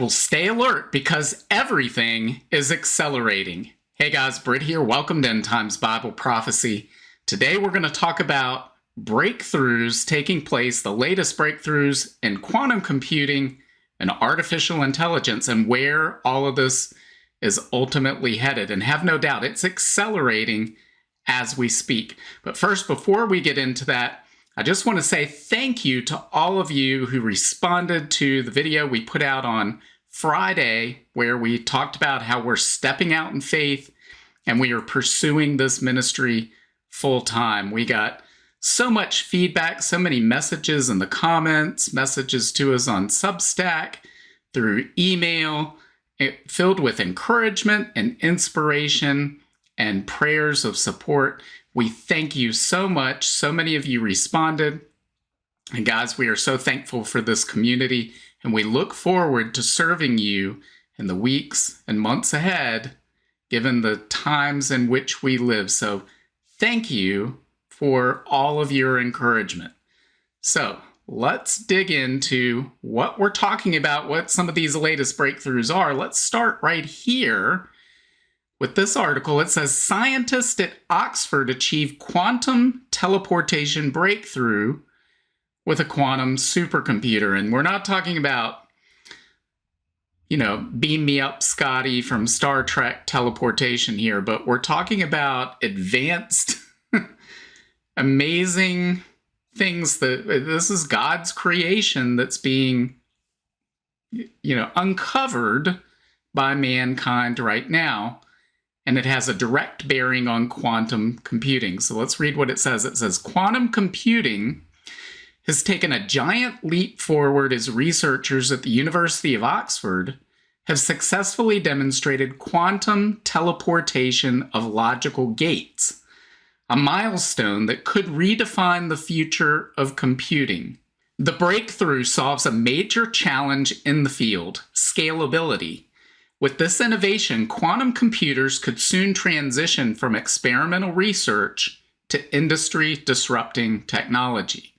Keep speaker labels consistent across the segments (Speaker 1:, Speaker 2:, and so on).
Speaker 1: Well, stay alert because everything is accelerating. Hey guys, Britt here. Welcome to End Times Bible Prophecy. Today we're going to talk about breakthroughs taking place, the latest breakthroughs in quantum computing and artificial intelligence, and where all of this is ultimately headed. And have no doubt, it's accelerating as we speak. But first, before we get into that, I just want to say thank you to all of you who responded to the video we put out on Friday, where we talked about how we're stepping out in faith and we are pursuing this ministry full time. We got so much feedback, so many messages in the comments, messages to us on Substack, through email, filled with encouragement and inspiration and prayers of support. We thank you so much. So many of you responded. And guys, we are so thankful for this community, and we look forward to serving you in the weeks and months ahead, given the times in which we live. So thank you for all of your encouragement. So let's dig into what we're talking about, what some of these latest breakthroughs are. Let's start right here with this article. It says, scientists at Oxford achieve quantum teleportation breakthrough with a quantum supercomputer. And we're not talking about, beam me up, Scotty, from Star Trek teleportation here, but we're talking about advanced, amazing things that this is God's creation that's being, uncovered by mankind right now. And it has a direct bearing on quantum computing. So let's read what it says. It says, quantum computing has taken a giant leap forward as researchers at the University of Oxford have successfully demonstrated quantum teleportation of logical gates, a milestone that could redefine the future of computing. The breakthrough solves a major challenge in the field: scalability. With this innovation, quantum computers could soon transition from experimental research to industry-disrupting technology.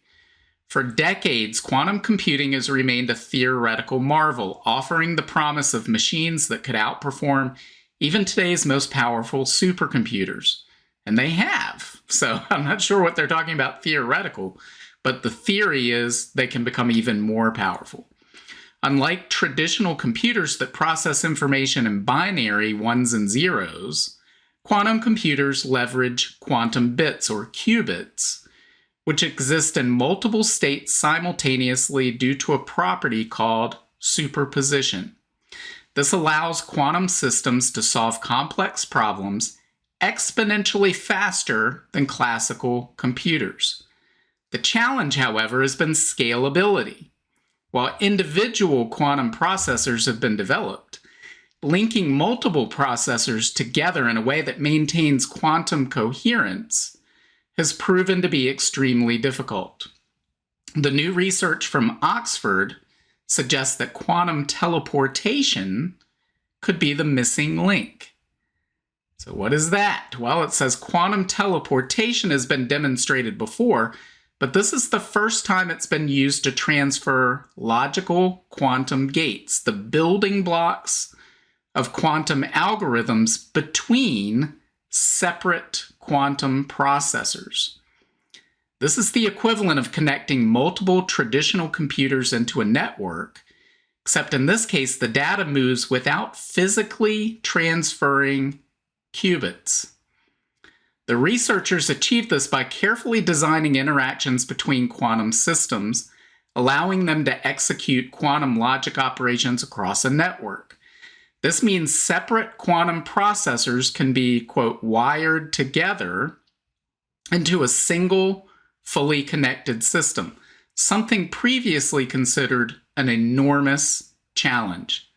Speaker 1: For decades, quantum computing has remained a theoretical marvel, offering the promise of machines that could outperform even today's most powerful supercomputers. And they have. So I'm not sure what they're talking about theoretical, but the theory is they can become even more powerful. Unlike traditional computers that process information in binary ones and zeros, quantum computers leverage quantum bits, or qubits, which exist in multiple states simultaneously due to a property called superposition. This allows quantum systems to solve complex problems exponentially faster than classical computers. The challenge, however, has been scalability. While individual quantum processors have been developed, linking multiple processors together in a way that maintains quantum coherence has proven to be extremely difficult. The new research from Oxford suggests that quantum teleportation could be the missing link. So what is that? Well, it says quantum teleportation has been demonstrated before, but this is the first time it's been used to transfer logical quantum gates, the building blocks of quantum algorithms, between separate quantum processors. This is the equivalent of connecting multiple traditional computers into a network, except in this case, the data moves without physically transferring qubits. The researchers achieved this by carefully designing interactions between quantum systems, allowing them to execute quantum logic operations across a network. This means separate quantum processors can be, quote, wired together into a single, fully connected system, something previously considered an enormous challenge.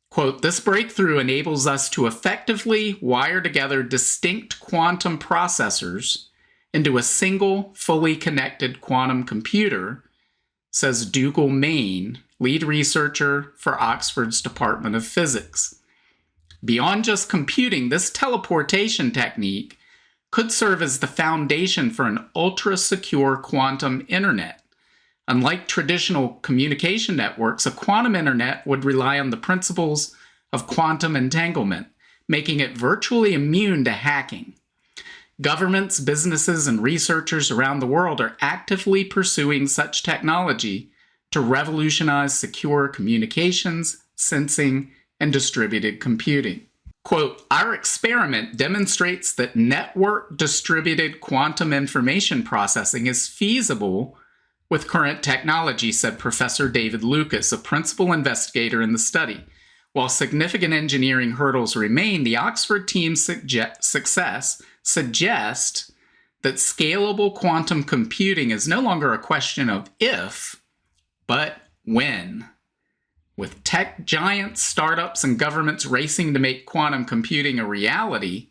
Speaker 1: Quote, this breakthrough enables us to effectively wire together distinct quantum processors into a single, fully connected quantum computer, says Dougal Main, lead researcher for Oxford's Department of Physics. Beyond just computing, this teleportation technique could serve as the foundation for an ultra-secure quantum internet, Unlike traditional communication networks, a quantum internet would rely on the principles of quantum entanglement, making it virtually immune to hacking. Governments, businesses, and researchers around the world are actively pursuing such technology to revolutionize secure communications, sensing, and distributed computing. Quote, "Our experiment demonstrates that network distributed quantum information processing is feasible with current technology," said Professor David Lucas, a principal investigator in the study. While significant engineering hurdles remain, the Oxford team's success suggests that scalable quantum computing is no longer a question of if, but when. With tech giants, startups, and governments racing to make quantum computing a reality,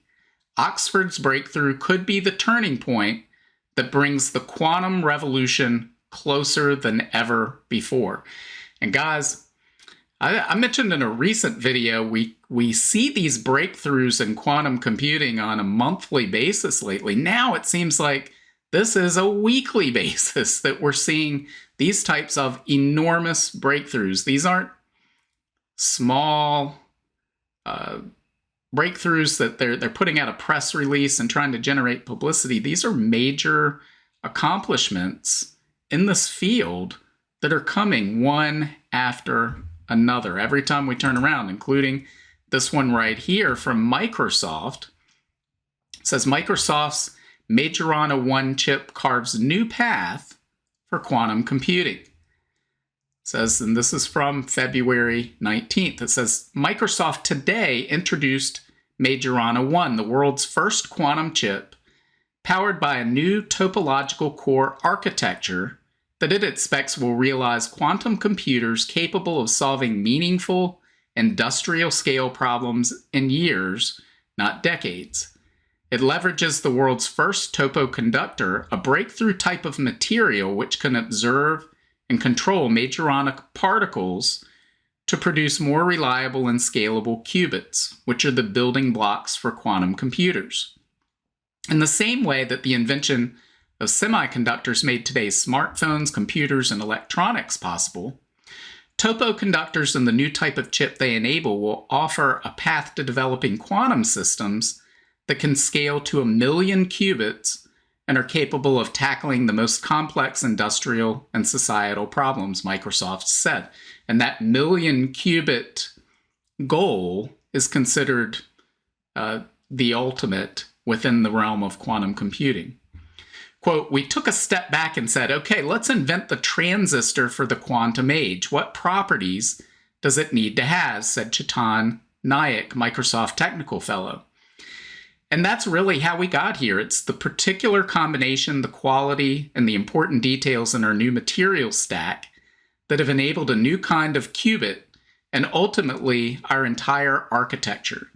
Speaker 1: Oxford's breakthrough could be the turning point that brings the quantum revolution closer than ever before. And guys, I mentioned in a recent video, we see these breakthroughs in quantum computing on a monthly basis lately. Now it seems like this is a weekly basis that we're seeing these types of enormous breakthroughs. These aren't small breakthroughs that they're putting out a press release and trying to generate publicity. These are major accomplishments in this field that are coming one after another every time we turn around, including this one right here from Microsoft. It says Microsoft's Majorana 1 chip carves a new path for quantum computing. It says, and this is from February 19th, it says Microsoft today introduced Majorana 1, the world's first quantum chip, powered by a new topological core architecture that it expects will realize quantum computers capable of solving meaningful industrial scale problems in years, not decades. It leverages the world's first topoconductor, a breakthrough type of material which can observe and control Majorana particles to produce more reliable and scalable qubits, which are the building blocks for quantum computers. In the same way that the invention of semiconductors made today's smartphones, computers, and electronics possible, topoconductors and the new type of chip they enable will offer a path to developing quantum systems that can scale to 1 million qubits and are capable of tackling the most complex industrial and societal problems, Microsoft said. And that 1 million qubit goal is considered the ultimate within the realm of quantum computing. Quote, "We took a step back and said, okay, let's invent the transistor for the quantum age. What properties does it need to have?" said Chetan Nayak, Microsoft Technical Fellow. And that's really how we got here. It's the particular combination, the quality, and the important details in our new material stack that have enabled a new kind of qubit and ultimately our entire architecture.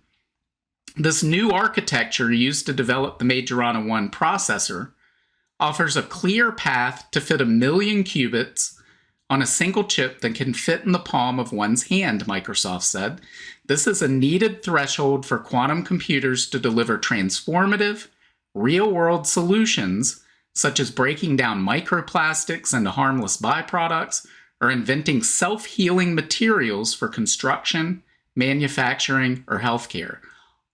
Speaker 1: This new architecture used to develop the Majorana 1 processor offers a clear path to fit 1 million qubits on a single chip that can fit in the palm of one's hand, Microsoft said. This is a needed threshold for quantum computers to deliver transformative, real-world solutions, such as breaking down microplastics into harmless byproducts or inventing self-healing materials for construction, manufacturing, or healthcare.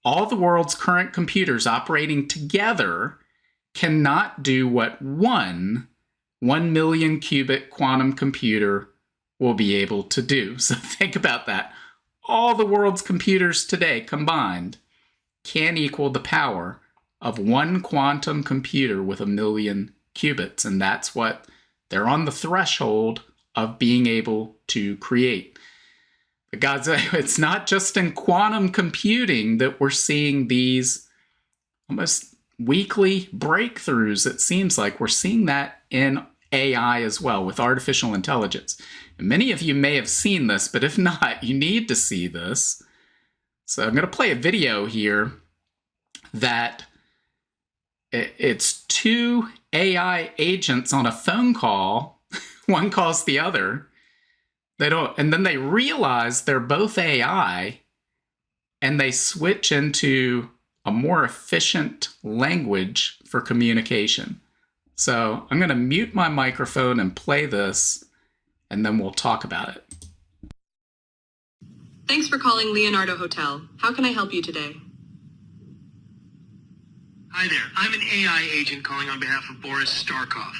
Speaker 1: All the world's current computers operating together cannot do what one 1 million qubit quantum computer will be able to do. So think about that. All the world's computers today combined can equal the power of one quantum computer with 1 million qubits. And that's what they're on the threshold of being able to create. But guys, it's not just in quantum computing that we're seeing these almost weekly breakthroughs. It seems like we're seeing that in AI as well with artificial intelligence. And many of you may have seen this, but if not, you need to see this. So I'm going to play a video here that it's 2 AI agents on a phone call. One calls the other. And then they realize they're both AI, and they switch into a more efficient language for communication. So I'm going to mute my microphone and play this, and then we'll talk about it.
Speaker 2: Thanks for calling Leonardo Hotel. How can I help you today?
Speaker 3: Hi there. I'm an AI agent calling on behalf of Boris Starkov.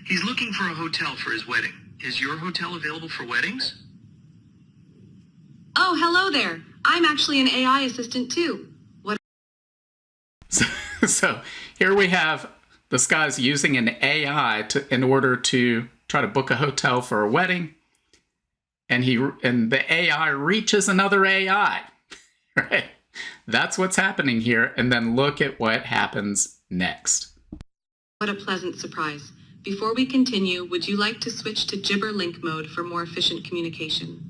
Speaker 3: He's looking for a hotel for his wedding. Is your hotel available for weddings?
Speaker 2: Oh, hello there. I'm actually an AI assistant too. What?
Speaker 1: So here we have this guy's using an AI in order to try to book a hotel for a wedding. And the AI reaches another AI, right? That's what's happening here. And then look at what happens next.
Speaker 2: What a pleasant surprise. Before we continue, would you like to switch to Gibber link mode for more efficient communication?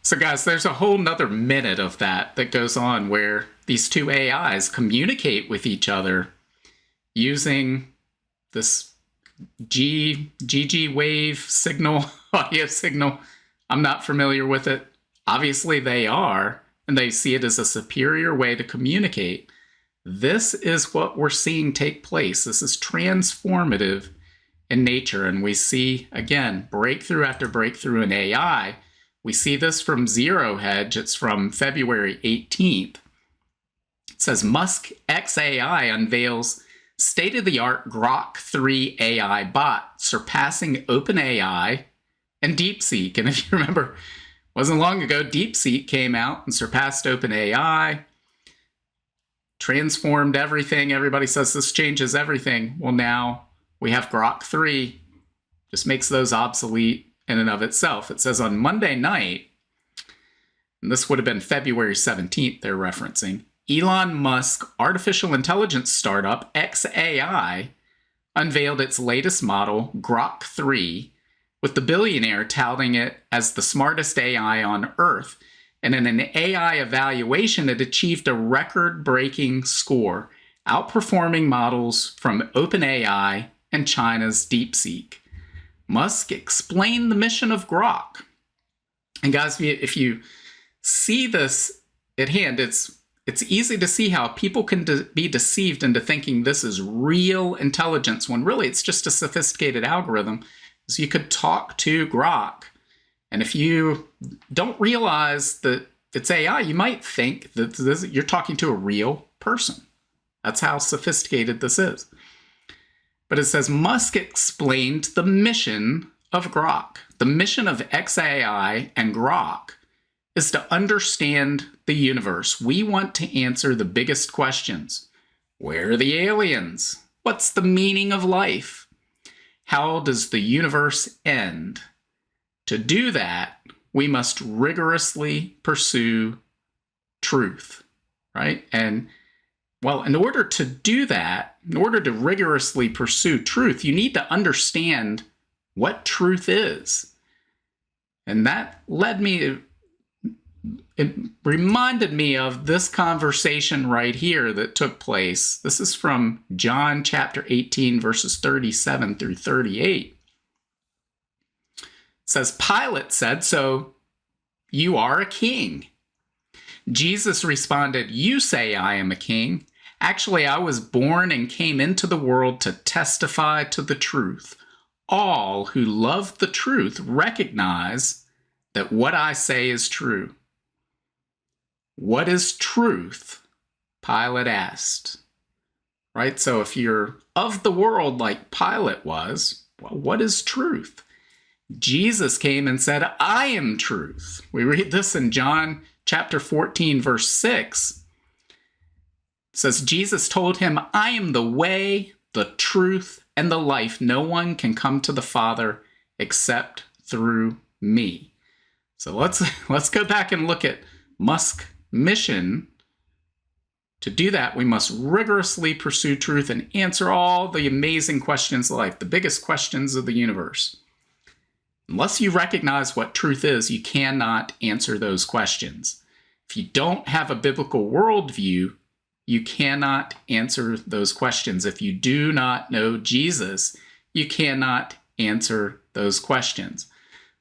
Speaker 1: So guys, there's a whole nother minute of that goes on where these two AIs communicate with each other using this GG wave signal, audio signal. I'm not familiar with it. Obviously they are, and they see it as a superior way to communicate. This is what we're seeing take place. This is transformative in nature, and we see, again, breakthrough after breakthrough in AI. We see this from Zero Hedge. It's from February 18th. It says Musk XAI unveils state-of-the-art Grok 3 AI bot, surpassing OpenAI and DeepSeek. And if you remember, it wasn't long ago, DeepSeek came out and surpassed OpenAI, transformed everything. Everybody says this changes everything. Well, now we have Grok 3, just makes those obsolete in and of itself. It says on Monday night, and this would have been February 17th they're referencing, Elon Musk artificial intelligence startup XAI unveiled its latest model, Grok 3, with the billionaire touting it as the smartest AI on Earth. And in an AI evaluation, it achieved a record-breaking score, outperforming models from OpenAI and China's DeepSeek. Musk explained the mission of Grok. And guys, if you see this at hand, it's easy to see how people can be deceived into thinking this is real intelligence when really it's just a sophisticated algorithm. So you could talk to Grok, and if you don't realize that it's AI, you might think that you're talking to a real person. That's how sophisticated this is. But it says Musk explained the mission of Grok. The mission of XAI and Grok is to understand the universe. We want to answer the biggest questions. Where are the aliens? What's the meaning of life? How does the universe end? To do that, we must rigorously pursue truth, right? And well, in order to do that, in order to rigorously pursue truth, you need to understand what truth is. And that it reminded me of this conversation right here that took place. This is from John chapter 18, verses 37 through 38. It says, Pilate said, "So you are a king." Jesus responded, "You say I am a king. Actually, I was born and came into the world to testify to the truth. All who love the truth recognize that what I say is true." What is truth? Pilate asked. Right? So if you're of the world like Pilate was, well, what is truth? Jesus came and said, "I am truth." We read this in John chapter 14, verse 6. It says, Jesus told him, "I am the way, the truth, and the life. No one can come to the Father except through me." So let's go back and look at Musk's mission. To do that, we must rigorously pursue truth and answer all the amazing questions of life, the biggest questions of the universe. Unless you recognize what truth is, you cannot answer those questions. If you don't have a biblical worldview, you cannot answer those questions. If you do not know Jesus, you cannot answer those questions.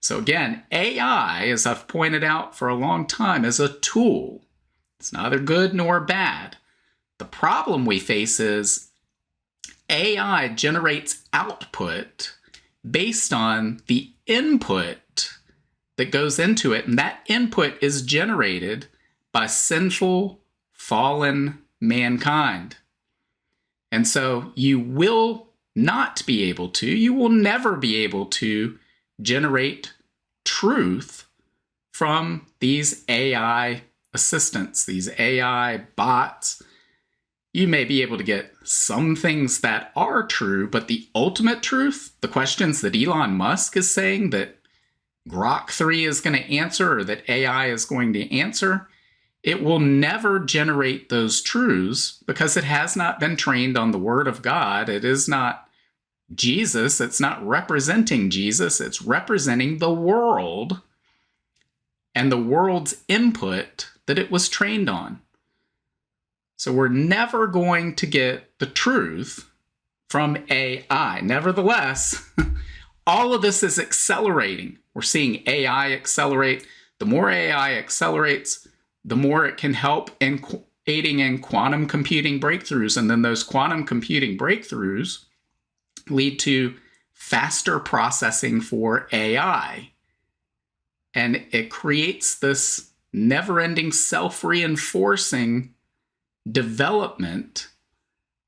Speaker 1: So again, AI, as I've pointed out for a long time, is a tool. It's neither good nor bad. The problem we face is AI generates output based on the input that goes into it, and that input is generated by sinful, fallen mankind. And so you will not be able to, you will never be able to generate truth from these AI assistants, these AI bots. You may be able to get some things that are true, but the ultimate truth, the questions that Elon Musk is saying that Grok 3 is going to answer or that AI is going to answer, it will never generate those truths because it has not been trained on the Word of God. It is not Jesus. It's not representing Jesus. It's representing the world and the world's input that it was trained on. So we're never going to get the truth from AI. Nevertheless, all of this is accelerating. We're seeing AI accelerate. The more AI accelerates, the more it can help in aiding in quantum computing breakthroughs. And then those quantum computing breakthroughs lead to faster processing for AI. And it creates this never-ending self-reinforcing development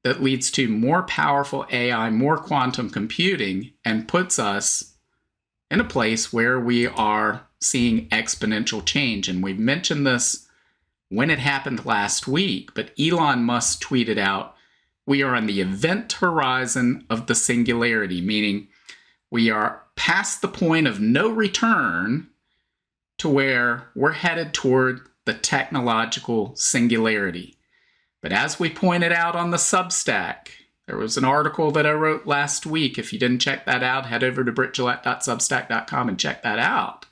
Speaker 1: that leads to more powerful AI, more quantum computing, and puts us in a place where we are seeing exponential change. And we mentioned this when it happened last week, but Elon Musk tweeted out, we are on the event horizon of the singularity, meaning we are past the point of no return to where we're headed toward the technological singularity. But as we pointed out on the Substack, there was an article that I wrote last week. If you didn't check that out, head over to brittgillette.substack.com and check that out.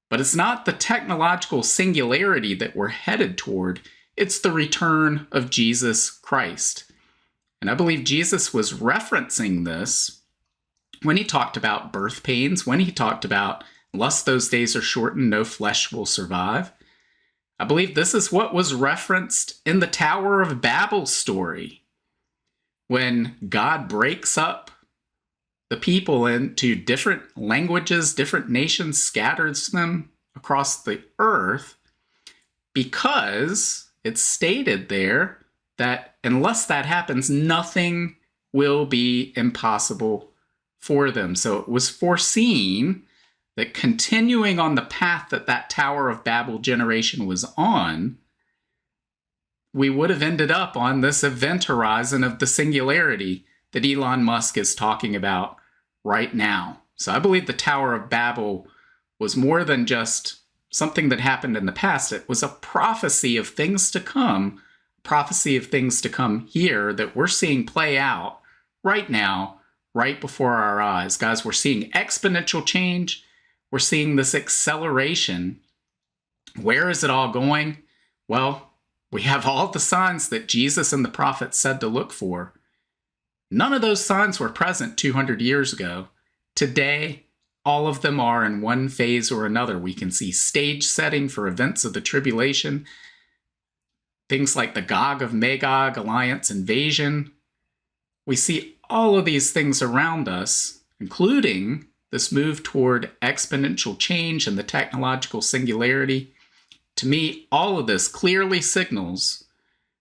Speaker 1: But it's not the technological singularity that we're headed toward. It's the return of Jesus Christ. And I believe Jesus was referencing this when he talked about birth pains, when he talked about, unless those days are shortened, no flesh will survive. I believe this is what was referenced in the Tower of Babel story, when God breaks up the people into different languages, different nations, scatters them across the earth, because it's stated there that unless that happens, nothing will be impossible for them. So it was foreseen that continuing on the path that that Tower of Babel generation was on, we would have ended up on this event horizon of the singularity that Elon Musk is talking about right now. So I believe the Tower of Babel was more than just something that happened in the past. It was a prophecy of things to come, prophecy of things to come here that we're seeing play out right now, right before our eyes. Guys, we're seeing exponential change. We're seeing this acceleration. Where is it all going? Well, we have all the signs that Jesus and the prophets said to look for. None of those signs were present 200 years ago. Today, all of them are in one phase or another. We can see stage setting for events of the tribulation, things like the Gog of Magog alliance invasion. We see all of these things around us, including this move toward exponential change and the technological singularity. To me, all of this clearly signals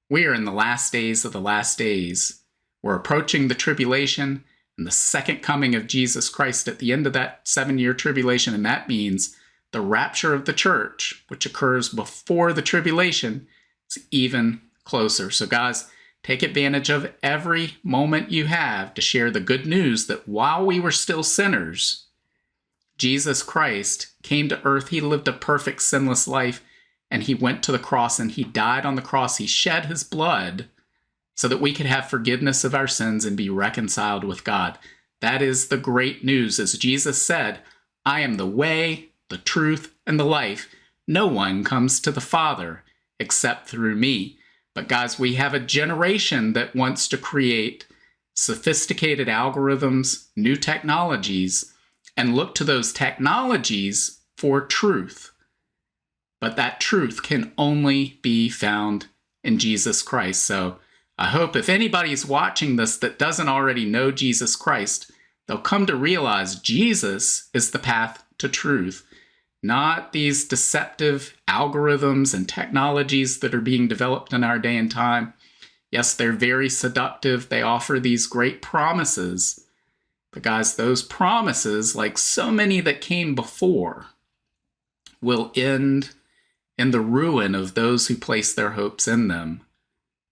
Speaker 1: we are in the last days of the last days. We're approaching the tribulation and the second coming of Jesus Christ at the end of that 7-year tribulation, and that means the rapture of the church, which occurs before the tribulation, is even closer. So guys, take advantage of every moment you have to share the good news that while we were still sinners, Jesus Christ came to earth. He lived a perfect, sinless life, and he went to the cross and he died on the cross. He shed his blood so that we could have forgiveness of our sins and be reconciled with God. That is the great news. As Jesus said, I am the way, the truth, and the life. No one comes to the Father except through me. But guys, we have a generation that wants to create sophisticated algorithms, new technologies, and look to those technologies for truth. But that truth can only be found in Jesus Christ. So I hope if anybody's watching this that doesn't already know Jesus Christ, they'll come to realize Jesus is the path to truth, not these deceptive algorithms and technologies that are being developed in our day and time. Yes, they're very seductive. They offer these great promises. But guys, those promises, like so many that came before, will end in the ruin of those who place their hopes in them,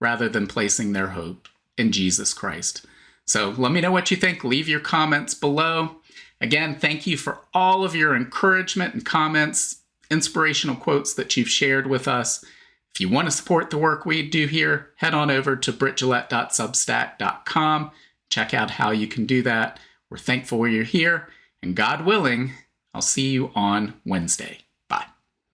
Speaker 1: rather than placing their hope in Jesus Christ. So let me know what you think. Leave your comments below. Again, thank you for all of your encouragement and comments, inspirational quotes that you've shared with us. If you want to support the work we do here, head on over to brittgillette.substack.com. Check out how you can do that. We're thankful you're here, and God willing, I'll see you on Wednesday.